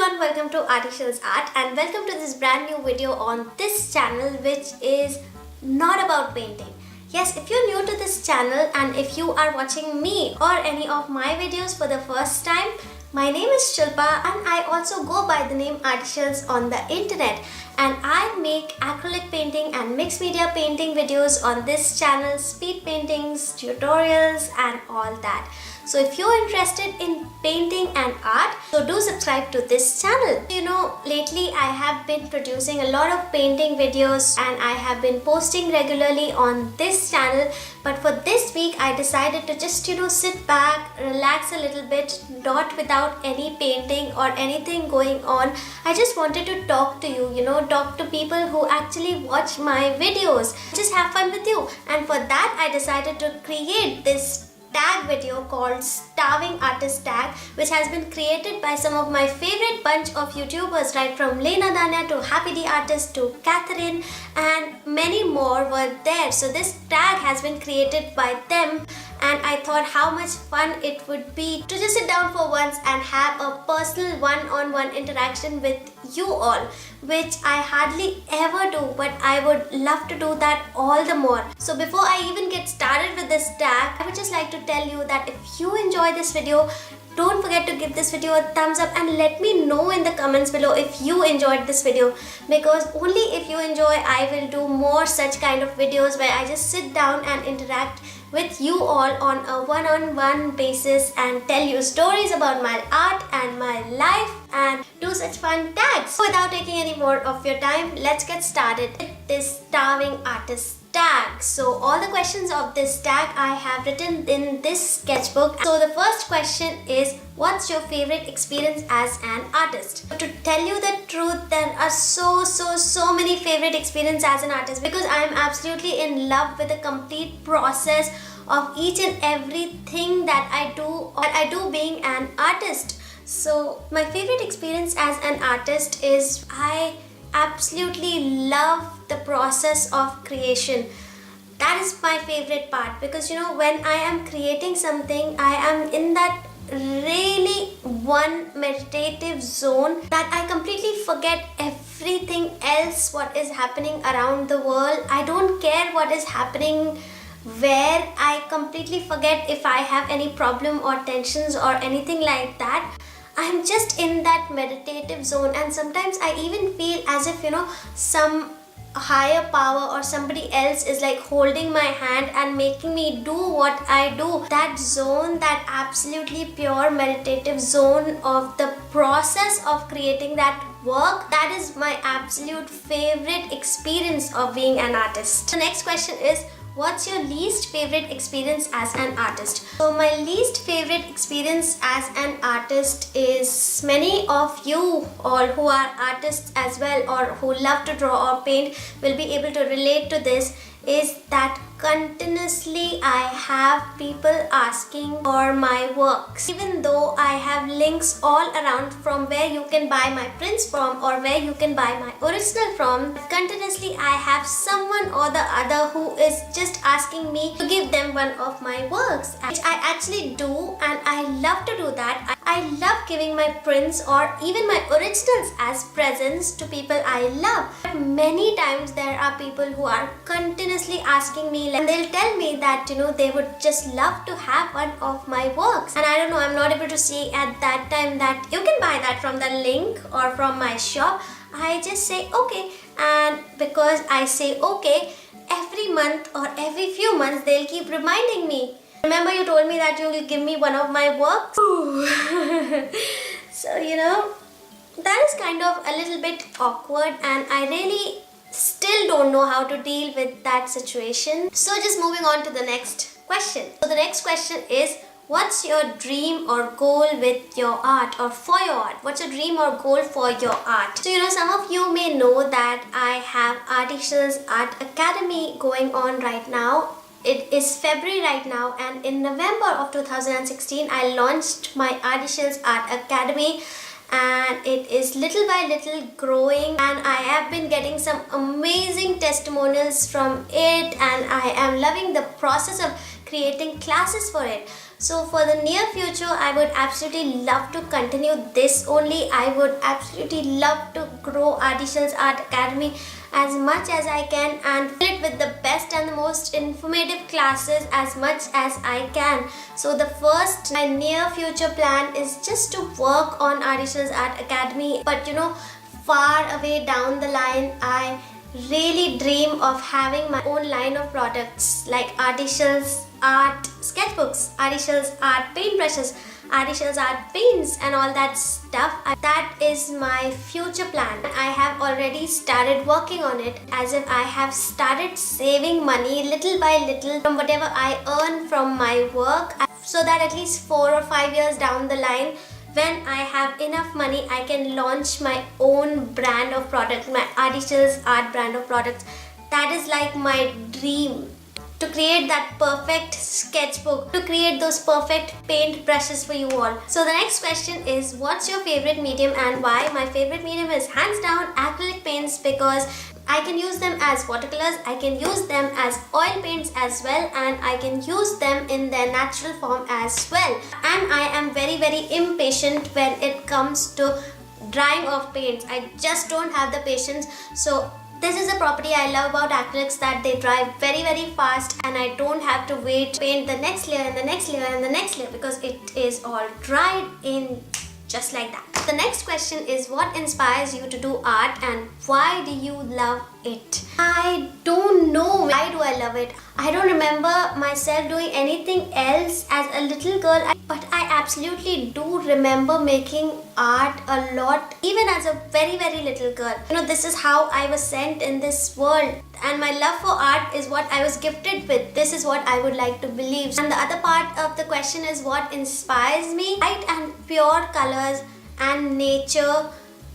everyone, welcome to ARTYSHILS Art and welcome to this brand new video on this channel which is not about painting. Yes, if you're new to this channel and if you are watching me or any of my videos for the first time, my name is Shilpa and I also go by the name ARTYSHILS on the internet, and I make acrylic painting and mixed media painting videos on this channel, speed paintings, tutorials and all that. So if you're interested in painting and art, so do subscribe to this channel. You know, lately I have been producing a lot of painting videos and I have been posting regularly on this channel. But for this week, I decided to just, sit back, relax a little bit, not without any painting or anything going on. I just wanted to talk to you, talk to people who actually watch my videos. Just have fun with you. And for that, I decided to create this tag video called Starving Artist Tag, which has been created by some of my favorite bunch of YouTubers, right from Lena Danya to Happy the Artist to Catherine, and many more were there. So this tag has been created by them, and I thought how much fun it would be to just sit down for once and have a personal one-on-one interaction with you all, which I hardly ever do, but I would love to do that all the more. So before I even get started with this tag, I would just like to tell you that if you enjoy this video, don't forget to give this video a thumbs up and let me know in the comments below if you enjoyed this video, because only if you enjoy, I will do more such kind of videos where I just sit down and interact with you all on a one-on-one basis and tell you stories about my art and my life and do such fun tags. So without taking any more of your time, let's get started with this Starving Artist tag. So all the questions of this tag I have written in this sketchbook. So the first question is, what's your favorite experience as an artist? To tell you the truth, there are so many favorite experiences as an artist, because I am absolutely in love with the complete process of each and everything that I do being an artist. So my favorite experience as an artist is I absolutely love the process of creation. That is my favorite part, because when I am creating something, I am in that really one meditative zone that I completely forget everything else what is happening around the world. I don't care what is happening where. I completely forget if I have any problem or tensions or anything like that. I'm just in that meditative zone, and sometimes I even feel as if some higher power or somebody else is like holding my hand and making me do what I do. That zone, that absolutely pure meditative zone of the process of creating that work, that is my absolute favorite experience of being an artist. The next question is, what's your least favorite experience as an artist? So my least favorite experience as an artist is, many of you all who are artists as well or who love to draw or paint will be able to relate to this, is that continuously I have people asking for my works. Even though I have links all around from where you can buy my prints from or where you can buy my original from, continuously I have someone or the other who is just asking me to give them one of my works, which I actually do, and I love to do that. I love giving my prints or even my originals as presents to people I love. But many times there are people who are continuously asking me, and they'll tell me that they would just love to have one of my works, and I don't know, I'm not able to see at that time that you can buy that from the link or from my shop. I just say okay, and because I say okay, every month or every few months they'll keep reminding me, remember you told me that you will give me one of my works? So that is kind of a little bit awkward, and I really still don't know how to deal with that situation. So just moving on to the next question. So the next question is, what's your dream or goal with your art or for your art? What's your dream or goal for your art? So some of you may know that I have ARTYSHILS Art Academy going on right now. It is February right now, and in November of 2016 I launched my ARTYSHILS Art Academy. and it is little by little growing, and I have been getting some amazing testimonials from it, and I am loving the process of creating classes for it. So for the near future, I would absolutely love to continue this only. I would absolutely love to grow ARTYSHILS Art Academy as much as I can and fill it with the best and the most informative classes as much as I can. So the first, my near future plan is just to work on ARTYSHILS Art Academy. But far away down the line, I really dream of having my own line of products like ARTYSHILS Art sketchbooks, ARTYSHILS Art paintbrushes, ARTYSHILS Art paints and all that stuff. That is my future plan. I have already started working on it, as if I have started saving money little by little from whatever I earn from my work, so that at least 4 or 5 years down the line, when I have enough money, I can launch my own brand of product, my ARTYSHILS Art brand of products. That is like my dream, to create that perfect sketchbook, to create those perfect paint brushes for you all. So the next question is, what's your favorite medium and why? My favorite medium is hands down acrylic paints, because I can use them as watercolors, I can use them as oil paints as well, and I can use them in their natural form as well. And I am very, very impatient when it comes to drying of paints. I just don't have the patience. So this is a property I love about acrylics, that they dry very, very fast, and I don't have to wait to paint the next layer and the next layer and the next layer, because it is all dried in just like that. The next question is, what inspires you to do art and why do you love it? I don't know why do I love it. I don't remember myself doing anything else as a little girl, but I absolutely do remember making art a lot, even as a very, very little girl. This is how I was sent in this world, and my love for art is what I was gifted with. This is what I would like to believe. And the other part of the question is, what inspires me? Light and pure colors and nature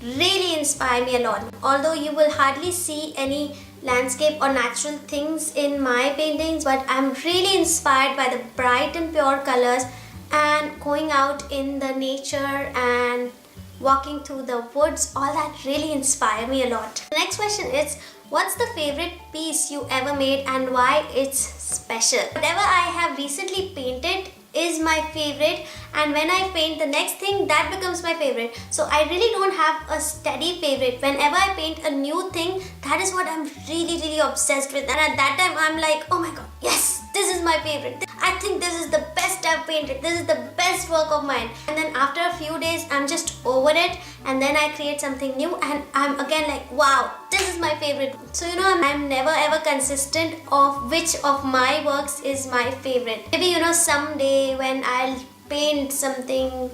really inspire me a lot. Although you will hardly see any landscape or natural things in my paintings, but I'm really inspired by the bright and pure colors, and going out in the nature and walking through the woods, all that really inspire me a lot. The next question is, what's the favorite piece you ever made and why it's special? Whatever I have recently painted is my favorite, and when I paint the next thing, that becomes my favorite. So I really don't have a steady favorite. Whenever I paint a new thing, that is what I'm really, really obsessed with, and at that time I'm like, oh my god, yes, this is my favorite. I think this is the best I've painted. This is the best work of mine. And then after a few days, I'm just over it, and then I create something new and I'm again like, wow, this is my favorite. So I'm never ever consistent of which of my works is my favorite. Maybe someday when I'll paint something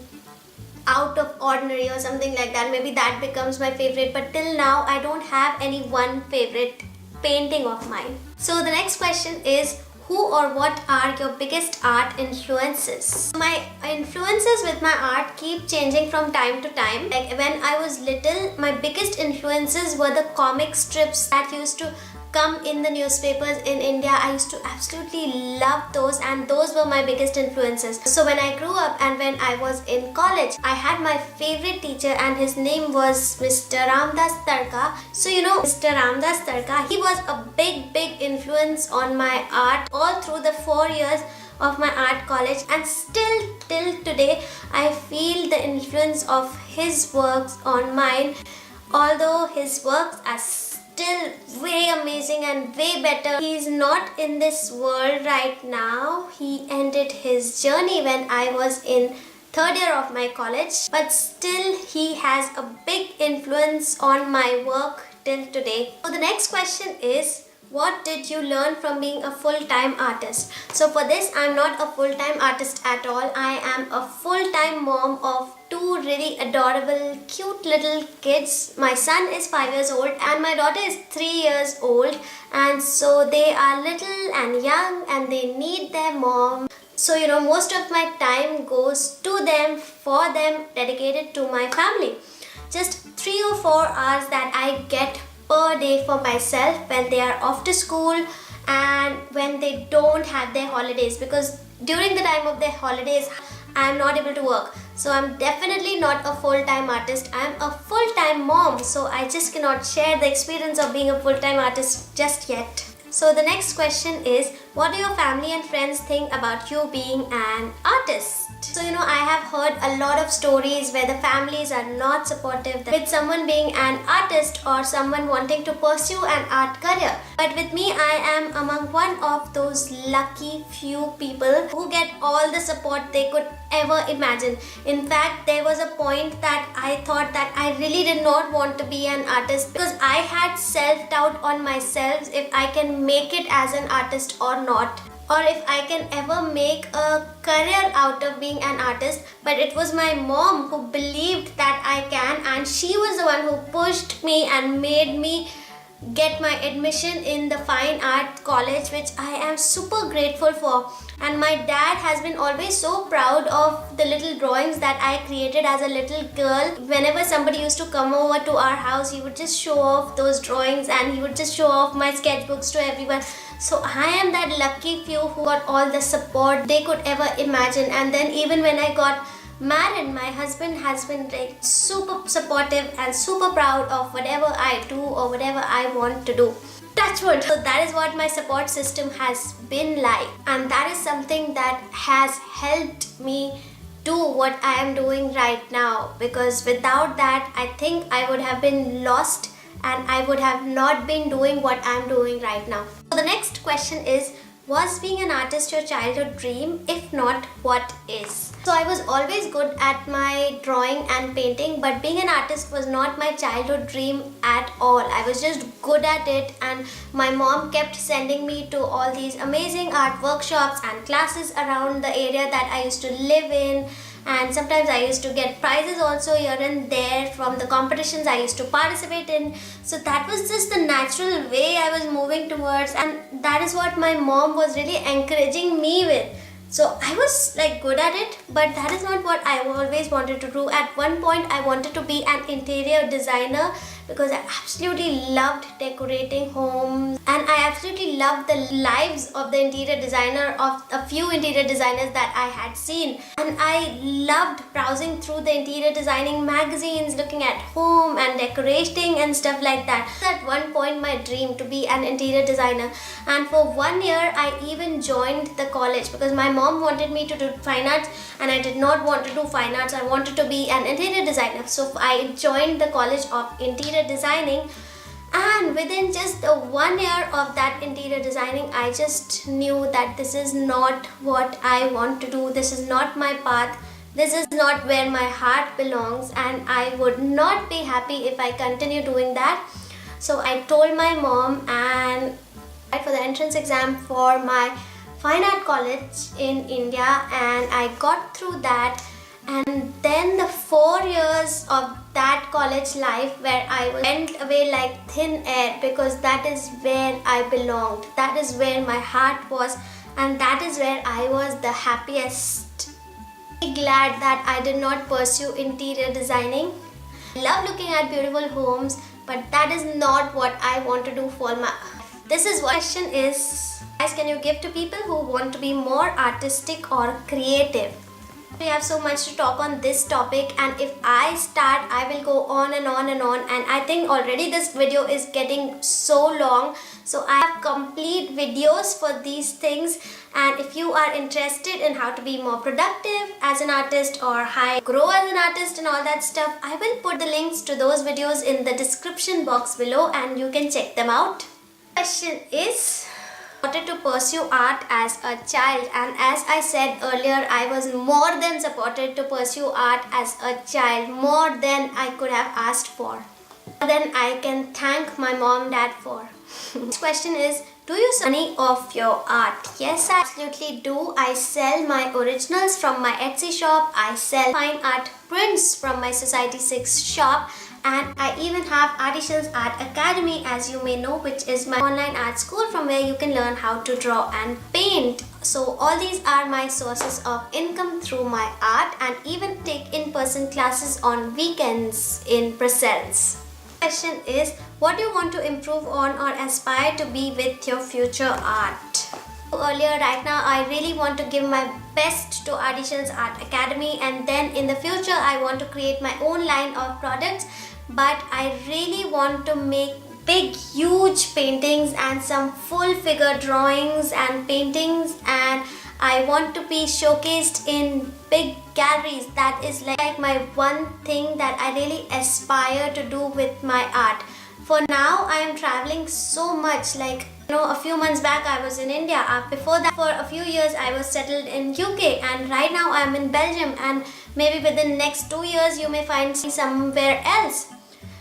out of ordinary or something like that, maybe that becomes my favorite, but till now I don't have any one favorite painting of mine. So the next question is, who or what are your biggest art influences? My influences with my art keep changing from time to time. Like when I was little, my biggest influences were the comic strips that used to come in the newspapers in India. I used to absolutely love those, and those were my biggest influences. So when I grew up and when I was in college, I had my favorite teacher, and his name was Mr. Ramdas Tadka. So Mr. Ramdas Tadka, he was a big influence on my art all through the 4 years of my art college, and still till today I feel the influence of his works on mine. Although his works are still way amazing and way better, he's not in this world right now. He ended his journey when I was in 3rd year of my college, but still he has a big influence on my work till today. So the next question is, what did you learn from being a full-time artist? So for this, I'm not a full-time artist at all. I am a full-time mom of 2 really adorable, cute little kids. My son is 5 years old and my daughter is 3 years old, and so they are little and young and they need their mom. So most of my time goes to them, for them, dedicated to my family. Just 3 or 4 hours that I get per day for myself when they are off to school and when they don't have their holidays, because during the time of their holidays I am not able to work. So I'm definitely not a full-time artist. I'm a full-time mom. So I just cannot share the experience of being a full-time artist just yet. So the next question is, what do your family and friends think about you being an artist? So I have heard a lot of stories where the families are not supportive with someone being an artist or someone wanting to pursue an art career. But with me, I am among one of those lucky few people who get all the support they could ever imagine. In fact, there was a point that I thought that I really did not want to be an artist because I had self-doubt on myself if I can make it as an artist or not, or if I can ever make a career out of being an artist. But it was my mom who believed that I can, and she was the one who pushed me and made me get my admission in the fine art college, which I am super grateful for. And my dad has been always so proud of the little drawings that I created as a little girl. Whenever somebody used to come over to our house, he would just show off those drawings and he would just show off my sketchbooks to everyone. So I am that lucky few who got all the support they could ever imagine. And then even when I got married, my husband has been like super supportive and super proud of whatever I do or whatever I want to do. Touch wood. So that is what my support system has been like, and that is something that has helped me do what I am doing right now, because without that I think I would have been lost and I would have not been doing what I am doing right now. So the next question is, was being an artist your childhood dream? If not, what is? So I was always good at my drawing and painting, but being an artist was not my childhood dream at all. I was just good at it, and my mom kept sending me to all these amazing art workshops and classes around the area that I used to live in. And sometimes I used to get prizes also here and there from the competitions I used to participate in. So that was just the natural way I was moving towards, and that is what my mom was really encouraging me with. So I was like good at it, but that is not what I always wanted to do. At one point I wanted to be an interior designer because I absolutely loved decorating homes, and I absolutely loved the lives of the interior designer, of a few interior designers that I had seen. And I loved browsing through the interior designing magazines, looking at home and decorating and stuff like that. At one point my dream to be an interior designer, and for 1 year I even joined the college because my mom wanted me to do fine arts and I did not want to do fine arts. I wanted to be an interior designer. So I joined the college of interior designing, and within just the 1 year of that interior designing, I just knew that this is not what I want to do. This is not my path. This is not where my heart belongs, and I would not be happy if I continue doing that. So I told my mom and applied for the entrance exam for my fine art college in India, and I got through that. And then the 4 years of that college life where I went away like thin air, because that is where I belonged, that is where my heart was, and that is where I was the happiest. I'm glad that I did not pursue interior designing. I love looking at beautiful homes, but that is not what I want to do for my... This is what question is, guys, can you give to people who want to be more artistic or creative? We have so much to talk on this topic, and if I start, I will go on and on and on, and I think already this video is getting so long. So I have complete videos for these things, and if you are interested in how to be more productive as an artist or grow as an artist and all that stuff, I will put the links to those videos in the description box below and you can check them out. Question is, I wanted to pursue art as a child, and as I said earlier, I was more than supported to pursue art as a child, more than I could have asked for, more than I can thank my mom and dad for. This question is, do you sell money of your art? Yes, I absolutely do. I sell my originals from my Etsy shop, I sell fine art prints from my Society 6 shop, and I even have ARTYSHILS Art Academy, as you may know, which is my online art school from where you can learn how to draw and paint. So all these are my sources of income through my art, and even take in-person classes on weekends in Brussels. Question is, what do you want to improve on or aspire to be with your future art? Earlier, right now I really want to give my best to ARTYSHILS Art Academy, and then in the future I want to create my own line of products. But I really want to make big huge paintings and some full figure drawings and paintings, and I want to be showcased in big galleries. That is like my one thing that I really aspire to do with my art. For now I am traveling so much, like a few months back I was in India. Before that, for a few years I was settled in UK, and right now I am in Belgium, and maybe within next 2 years you may find me somewhere else.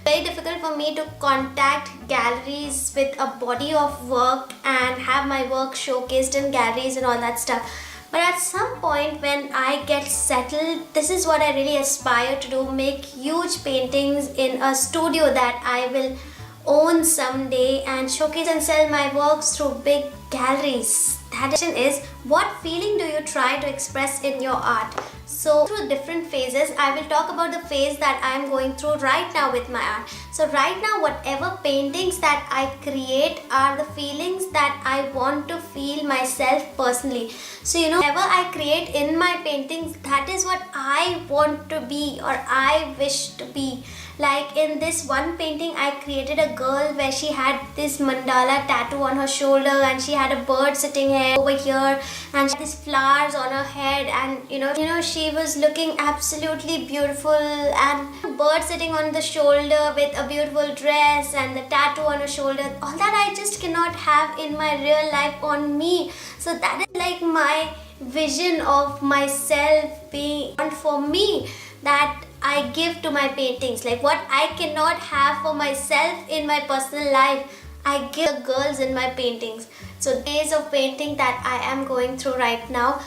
Very difficult for me to contact galleries with a body of work and have my work showcased in galleries and all that stuff. But at some point when I get settled, this is what I really aspire to do: make huge paintings in a studio that I will own someday and showcase and sell my works through big galleries. That question is, what feeling do you try to express in your art? So through different phases, I will talk about the phase that I am going through right now with my art. So right now, whatever paintings that I create are the feelings that I want to feel myself personally. So whatever I create in my paintings, that is what I want to be or I wish to be. Like in this one painting, I created a girl where she had this mandala tattoo on her shoulder, and she had a bird sitting here over here, and she had these flowers on her head, and she was looking absolutely beautiful, and a bird sitting on the shoulder with a beautiful dress and the tattoo on her shoulder. All that I just cannot have in my real life on me. So that is like my vision of myself being for me, that I give to my paintings. Like what I cannot have for myself in my personal life, I give the girls in my paintings. So the phase of painting that I am going through right now,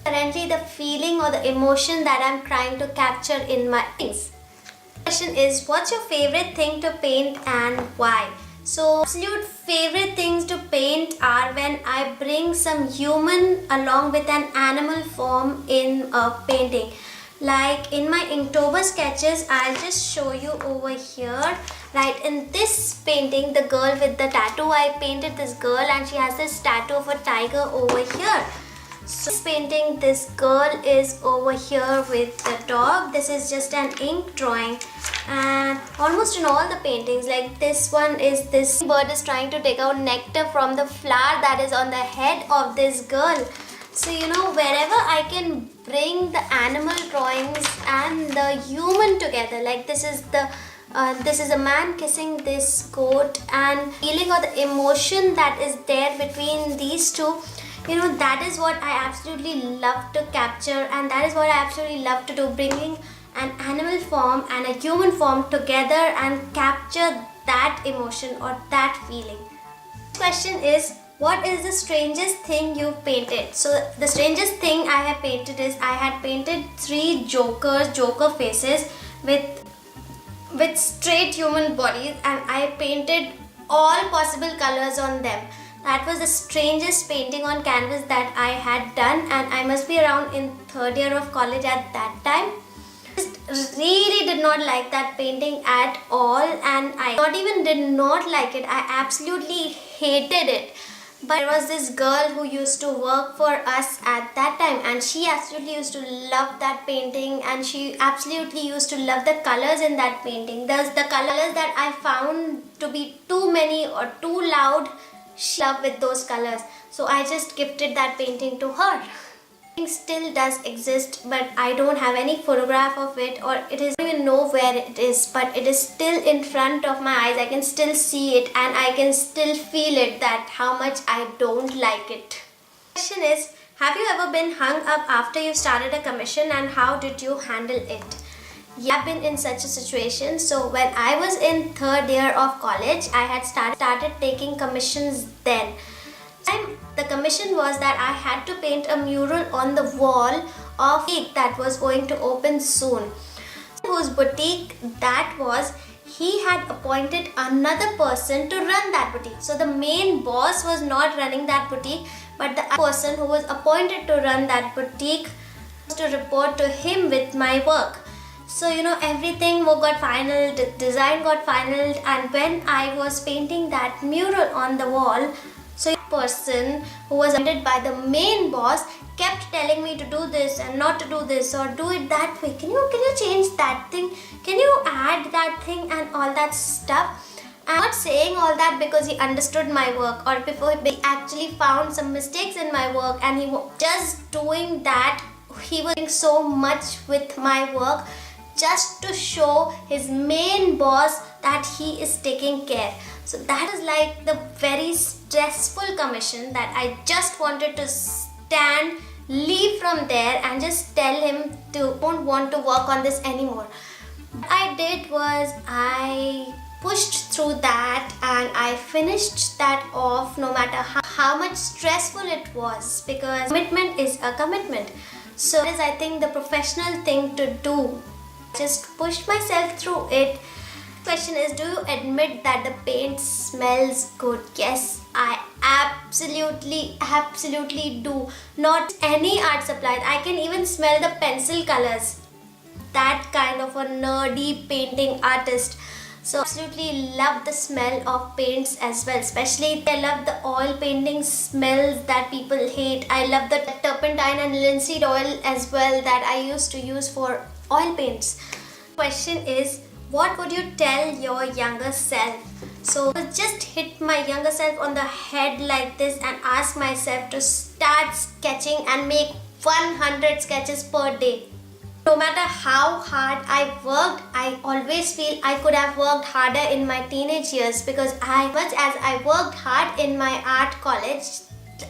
currently the feeling or the emotion that I'm trying to capture in my paintings. The question is, what's your favorite thing to paint and why? So absolute favorite things to paint are when I bring some human along with an animal form in a painting. Like in my Inktober sketches, I'll just show you over here. Right, in this painting, the girl with the tattoo, I painted this girl and she has this tattoo of a tiger over here. So this painting, this girl is over here with the dog. This is just an ink drawing, and almost in all the paintings, like this one is, this bird is trying to take out nectar from the flower that is on the head of this girl. So wherever I can bring the animal drawings and the human together, like this is a man kissing this goat, and feeling or the emotion that is there between these two, that is what I absolutely love to capture, and that is what I absolutely love to do, bringing an animal form and a human form together and capture that emotion or that feeling. The question is, what is the strangest thing you've painted? So the strangest thing I have painted is, I had painted 3 joker faces with straight human bodies, and I painted all possible colors on them. That was the strangest painting on canvas that I had done, and I must be around in 3rd year of college at that time. Just really did not like that painting at all, and I not even did not like it. I absolutely hated it. But there was this girl who used to work for us at that time, and she absolutely used to love that painting, and she absolutely used to love the colors in that painting. The colors that I found to be too many or too loud, she loved with those colors. So I just gifted that painting to her. It still does exist, but I don't have any photograph of it, or it is, I don't even know where it is, but it is still in front of my eyes. I can still see it, and I can still feel it, that how much I don't like it. The question is, have you ever been hung up after you started a commission, and how did you handle it? Yeah, I've been in such a situation. So when I was in 3rd year of college, I had started taking commissions then. The commission was that I had to paint a mural on the wall of a boutique that was going to open soon. Whose boutique that was, he had appointed another person to run that boutique. So the main boss was not running that boutique, but the person who was appointed to run that boutique was to report to him with my work. So everything got final, the design got final, and when I was painting that mural on the wall, So that person who was appointed by the main boss kept telling me to do this and not to do this or do it that way. Can you change that thing? Can you add that thing and all that stuff? I'm not saying all that because he understood my work or before he actually found some mistakes in my work, and he was just doing that. He was doing so much with my work just to show his main boss that he is taking care. So that is like the very stressful commission that I just wanted to leave from there and just tell him to don't want to work on this anymore. What I did was I pushed through that and I finished that off no matter how much stressful it was, because commitment is a commitment. So that is, I think, the professional thing to do. Just pushed myself through it. Question is, do you admit that the paint smells good? Yes, I absolutely do. Not any art supplies. I can even smell the pencil colors. That kind of a nerdy painting artist. So absolutely love the smell of paints as well. Especially I love the oil painting smells that people hate. I love the turpentine and linseed oil as well that I used to use for oil paints. Question is, what would you tell your younger self? So just hit my younger self on the head like this and ask myself to start sketching and make 100 sketches per day. No matter how hard I worked, I always feel I could have worked harder in my teenage years, because as much as I worked hard in my art college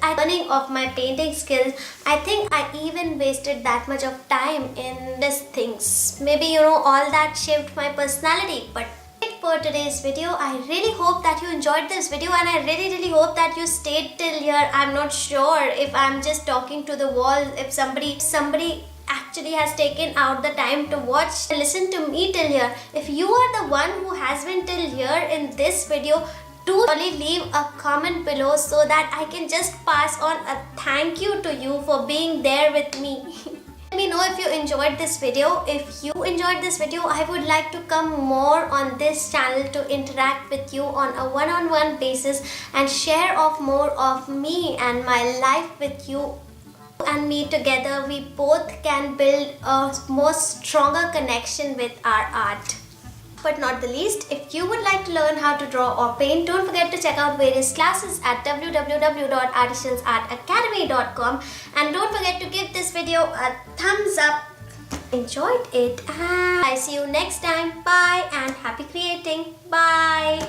at learning of my painting skills, I think I even wasted that much of time in these things. Maybe all that shaped my personality. But for today's video, I really hope that you enjoyed this video, and I really hope that you stayed till here. I'm not sure if I'm just talking to the wall, if somebody actually has taken out the time to watch and listen to me till here. If you are the one who has been till here in this video, do only leave a comment below so that I can just pass on a thank you to you for being there with me. Let me know if you enjoyed this video. If you enjoyed this video, I would like to come more on this channel to interact with you on a one-on-one basis and share off more of me and my life with you. And me together, we both can build a more stronger connection with our art. But not the least, if you would like to learn how to draw or paint, don't forget to check out various classes at www.ARTYSHILSARTACADEMY.com, and don't forget to give this video a thumbs up. Enjoyed it, and I see you next time. Bye and happy creating. Bye.